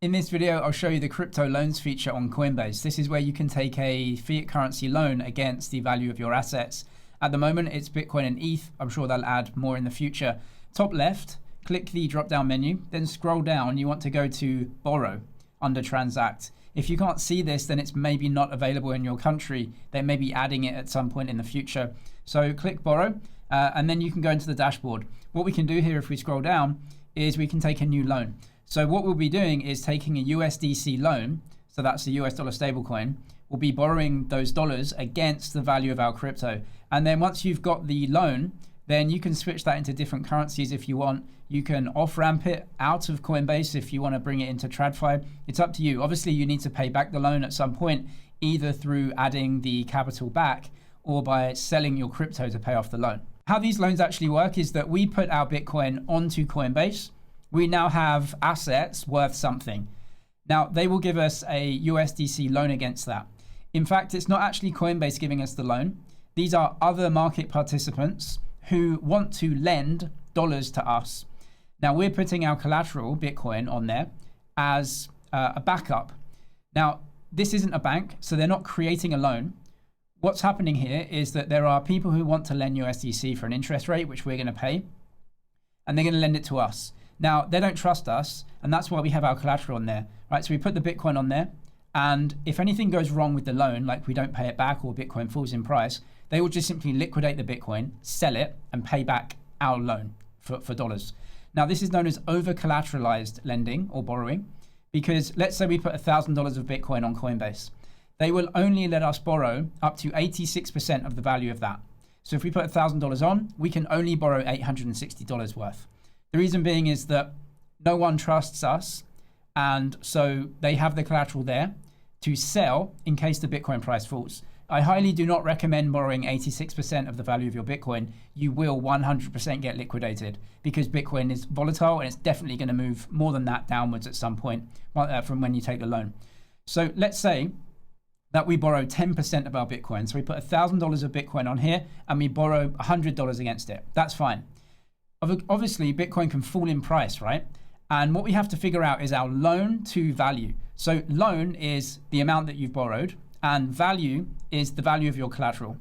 In this video, I'll show you the crypto loans feature on Coinbase. This is where you can take a fiat currency loan against the value of your assets. At the moment, it's Bitcoin and ETH. I'm sure they'll add more in the future. Top left, click the drop-down menu, then scroll down. You want to go to Borrow under Transact. If you can't see this, then it's maybe not available in your country. They may be adding it at some point in the future. So click Borrow, and then you can go into the dashboard. What we can do here if we scroll down is we can take a new loan. So what we'll be doing is taking a USDC loan, so that's the US dollar stablecoin. We'll be borrowing those dollars against the value of our crypto. And then once you've got the loan, then you can switch that into different currencies if you want. You can off-ramp it out of Coinbase if you want to bring it into TradFi. It's up to you. Obviously, you need to pay back the loan at some point, either through adding the capital back or by selling your crypto to pay off the loan. How these loans actually work is that we put our Bitcoin onto Coinbase. We now have assets worth something. Now, they will give us a USDC loan against that. In fact, it's not actually Coinbase giving us the loan. These are other market participants who want to lend dollars to us. Now, we're putting our collateral, Bitcoin, on there as a backup. Now, this isn't a bank, so they're not creating a loan. What's happening here is that there are people who want to lend USDC for an interest rate, which we're going to pay, and they're going to lend it to us. Now, they don't trust us, and that's why we have our collateral on there, right? So we put the Bitcoin on there, and if anything goes wrong with the loan, like we don't pay it back or Bitcoin falls in price, they will just simply liquidate the Bitcoin, sell it, and pay back our loan for dollars. Now, this is known as over-collateralized lending or borrowing, because let's say we put $1,000 of Bitcoin on Coinbase. They will only let us borrow up to 86% of the value of that. So if we put $1,000 on, we can only borrow $860 worth. The reason being is that no one trusts us, and so they have the collateral there to sell in case the Bitcoin price falls. I highly do not recommend borrowing 86% of the value of your Bitcoin. You will 100% get liquidated because Bitcoin is volatile and it's definitely going to move more than that downwards at some point from when you take the loan. So let's say that we borrow 10% of our Bitcoin. So we put $1,000 of Bitcoin on here and we borrow $100 against it. That's fine. Obviously, Bitcoin can fall in price, right? And what we have to figure out is our loan to value. So loan is the amount that you've borrowed and value is the value of your collateral.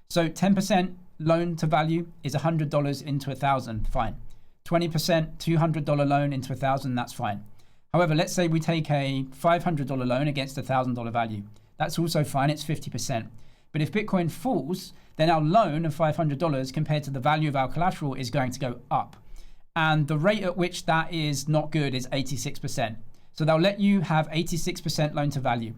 So 10% loan to value is $100 into 1,000, fine. 20% $200 loan into 1,000, that's fine. However, let's say we take a $500 loan against $1,000 value. That's also fine, it's 50%. But if Bitcoin falls, then our loan of $500 compared to the value of our collateral is going to go up. And the rate at which that is not good is 86%. So they'll let you have 86% loan to value.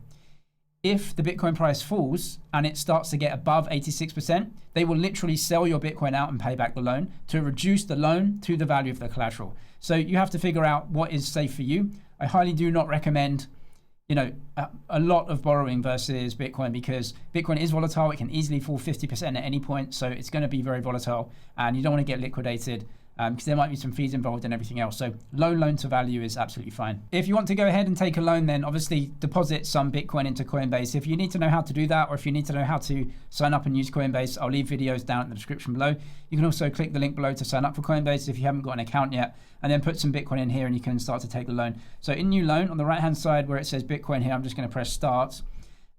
If the Bitcoin price falls and it starts to get above 86%, they will literally sell your Bitcoin out and pay back the loan to reduce the loan to the value of the collateral. So you have to figure out what is safe for you. I highly do not recommend a lot of borrowing versus Bitcoin because Bitcoin is volatile. It can easily fall 50% at any point. So it's going to be very volatile and you don't want to get liquidated because there might be some fees involved and everything else. So loan to value is absolutely fine. If you want to go ahead and take a loan, then obviously deposit some Bitcoin into Coinbase. If you need to know how to do that or if you need to know how to sign up and use Coinbase, I'll leave videos down in the description below. You can also click the link below to sign up for Coinbase if you haven't got an account yet, and then put some Bitcoin in here and you can start to take the loan. So in new loan, on the right hand side where it says Bitcoin here, I'm just going to press start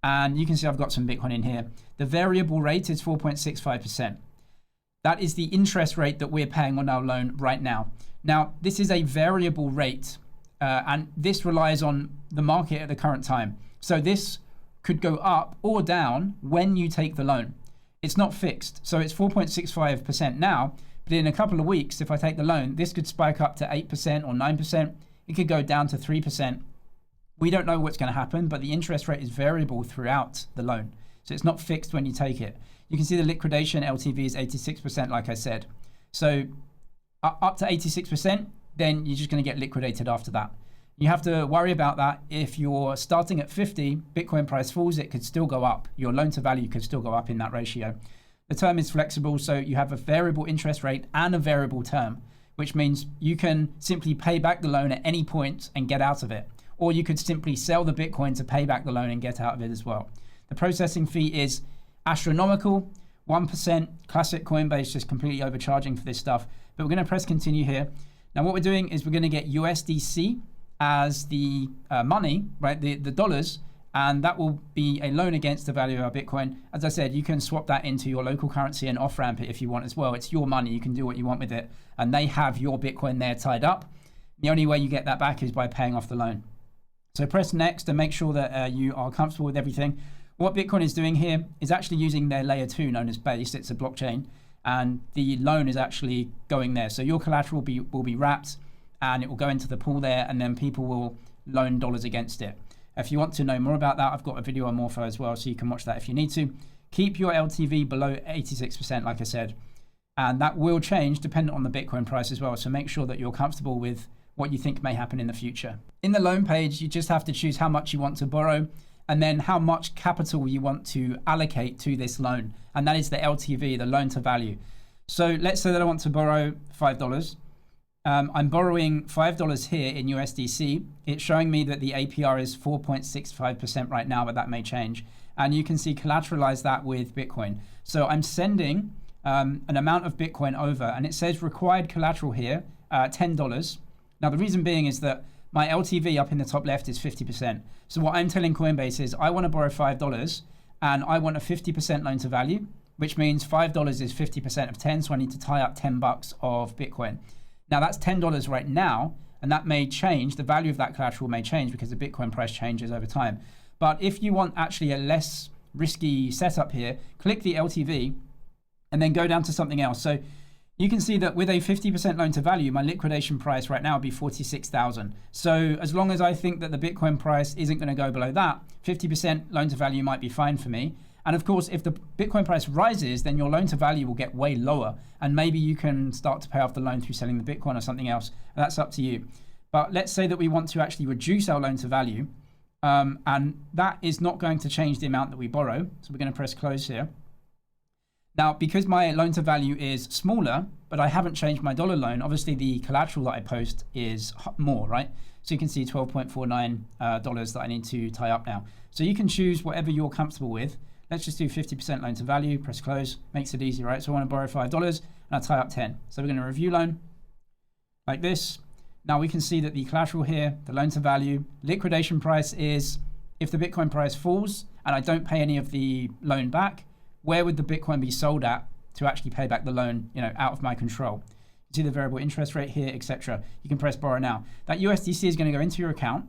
and you can see I've got some Bitcoin in here. The variable rate is 4.65%. That is the interest rate that we're paying on our loan right now. Now, this is a variable rate and this relies on the market at the current time. So this could go up or down when you take the loan. It's not fixed. So it's 4.65% now, but in a couple of weeks, if I take the loan, this could spike up to 8% or 9%. It could go down to 3%. We don't know what's going to happen, but the interest rate is variable throughout the loan. So it's not fixed when you take it. You can see the liquidation LTV is 86%, like I said. So up to 86%, then you're just going to get liquidated after that. You have to worry about that. If you're starting at 50, Bitcoin price falls, it could still go up. Your loan to value could still go up in that ratio. The term is flexible, so you have a variable interest rate and a variable term, which means you can simply pay back the loan at any point and get out of it. Or you could simply sell the Bitcoin to pay back the loan and get out of it as well. The processing fee is astronomical, 1%. Classic Coinbase just completely overcharging for this stuff. But we're going to press continue here. Now what we're doing is we're going to get USDC as the money, right? The dollars, and that will be a loan against the value of our Bitcoin. As I said, you can swap that into your local currency and off-ramp it if you want as well. It's your money. You can do what you want with it. And they have your Bitcoin there tied up. The only way you get that back is by paying off the loan. So press next and make sure that you are comfortable with everything. What Bitcoin is doing here is actually using their layer 2 known as Base. It's a blockchain. And the loan is actually going there. So your collateral will be wrapped and it will go into the pool there, and then people will loan dollars against it. If you want to know more about that, I've got a video on Morpho as well, so you can watch that if you need to. Keep your LTV below 86%, like I said, and that will change depending on the Bitcoin price as well. So make sure that you're comfortable with what you think may happen in the future. In the loan page, you just have to choose how much you want to borrow and then how much capital you want to allocate to this loan. And that is the LTV, the loan to value. So let's say that I want to borrow $5. I'm borrowing $5 here in USDC. It's showing me that the APR is 4.65% right now, but that may change. And you can see collateralize that with Bitcoin. So I'm sending an amount of Bitcoin over, and it says required collateral here, $10. Now, the reason being is that my LTV up in the top left is 50%. So what I'm telling Coinbase is I want to borrow $5 and I want a 50% loan to value, which means $5 is 50% of 10. So I need to tie up $10 of Bitcoin. Now that's $10 right now, and that may change. The value of that collateral may change because the Bitcoin price changes over time. But if you want actually a less risky setup here, click the LTV and then go down to something else. So you can see that with a 50% loan to value, my liquidation price right now would be 46,000. So as long as I think that the Bitcoin price isn't going to go below that, 50% loan to value might be fine for me. And of course, if the Bitcoin price rises, then your loan to value will get way lower. And maybe you can start to pay off the loan through selling the Bitcoin or something else. That's up to you. But let's say that we want to actually reduce our loan to value. And that is not going to change the amount that we borrow. So we're going to press close here. Now, because my loan to value is smaller, but I haven't changed my dollar loan, obviously the collateral that I post is more, right? So you can see $12.49 that I need to tie up now. So you can choose whatever you're comfortable with. Let's just do 50% loan to value, press close, makes it easy, right? So I want to borrow $5 and I tie up 10. So we're going to review loan like this. Now we can see that the collateral here, the loan to value, liquidation price is, if the Bitcoin price falls and I don't pay any of the loan back, where would the Bitcoin be sold at to actually pay back the loan, out of my control? You see the variable interest rate here, etc. You can press borrow now. That USDC is going to go into your account.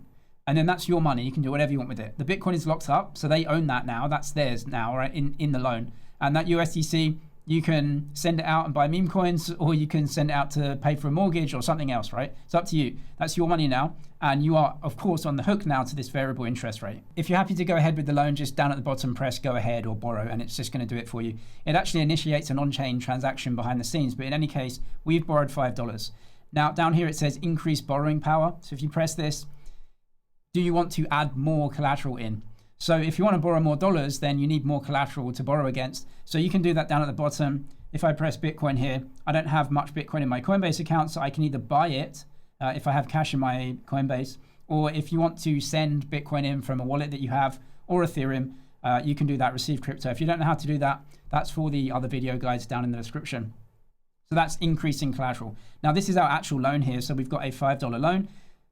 And then that's your money. You can do whatever you want with it. The Bitcoin is locked up, so they own that now. That's theirs now, right, in the loan. And that USDC, you can send it out and buy meme coins, or you can send it out to pay for a mortgage or something else, right? It's up to you. That's your money now. And you are, of course, on the hook now to this variable interest rate. If you're happy to go ahead with the loan, just down at the bottom, press go ahead or borrow, and it's just going to do it for you. It actually initiates an on-chain transaction behind the scenes, but in any case, we've borrowed $5. Now, down here, it says increase borrowing power. So if you press this, do you want to add more collateral in? So if you want to borrow more dollars, then you need more collateral to borrow against. So you can do that down at the bottom. If I press Bitcoin here, I don't have much Bitcoin in my Coinbase account, so I can either buy it if I have cash in my Coinbase, or if you want to send Bitcoin in from a wallet that you have, or Ethereum, you can do that, receive crypto. If you don't know how to do that, that's for the other video guides down in the description. So that's increasing collateral. Now this is our actual loan here. So we've got a $5 loan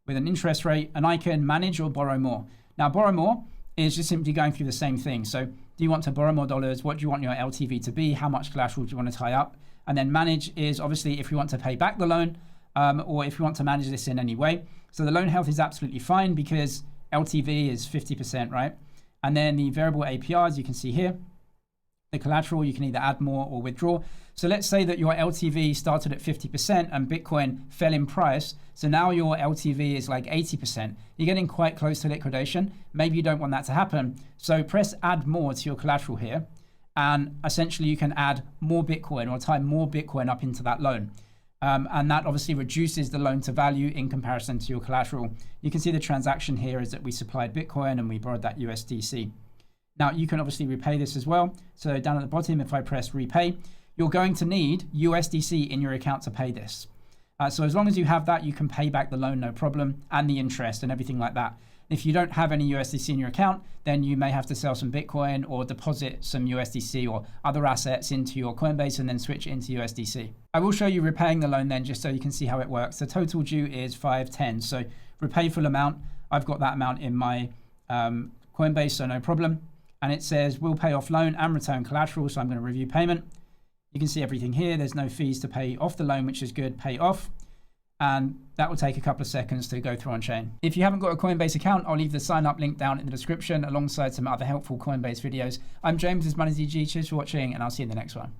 with an interest rate, and I can manage or borrow more. Now borrow more is just simply going through the same thing. So do you want to borrow more dollars? What do you want your LTV to be? How much collateral do you want to tie up? And then manage is obviously if you want to pay back the loan, or if you want to manage this in any way. So the loan health is absolutely fine because LTV is 50%, right? And then the variable APRs, you can see here, the collateral, you can either add more or withdraw. So let's say that your LTV started at 50% and Bitcoin fell in price. So now your LTV is like 80%. You're getting quite close to liquidation. Maybe you don't want that to happen. So press add more to your collateral here. And essentially you can add more Bitcoin or tie more Bitcoin up into that loan. And that obviously reduces the loan to value in comparison to your collateral. You can see the transaction here is that we supplied Bitcoin and we borrowed that USDC. Now you can obviously repay this as well. So down at the bottom, if I press repay, you're going to need USDC in your account to pay this. So as long as you have that, you can pay back the loan, no problem, and the interest and everything like that. If you don't have any USDC in your account, then you may have to sell some Bitcoin or deposit some USDC or other assets into your Coinbase and then switch it into USDC. I will show you repaying the loan then, just so you can see how it works. The total due is 510. So repay full amount. I've got that amount in my Coinbase, so no problem. And it says will pay off loan and return collateral. So I'm going to review payment. You can see everything here. There's no fees to pay off the loan, which is good. Pay off. And that will take a couple of seconds to go through on chain. If you haven't got a Coinbase account, I'll leave the sign up link down in the description alongside some other helpful Coinbase videos. I'm James, this is Money DG. Cheers for watching, and I'll see you in the next one.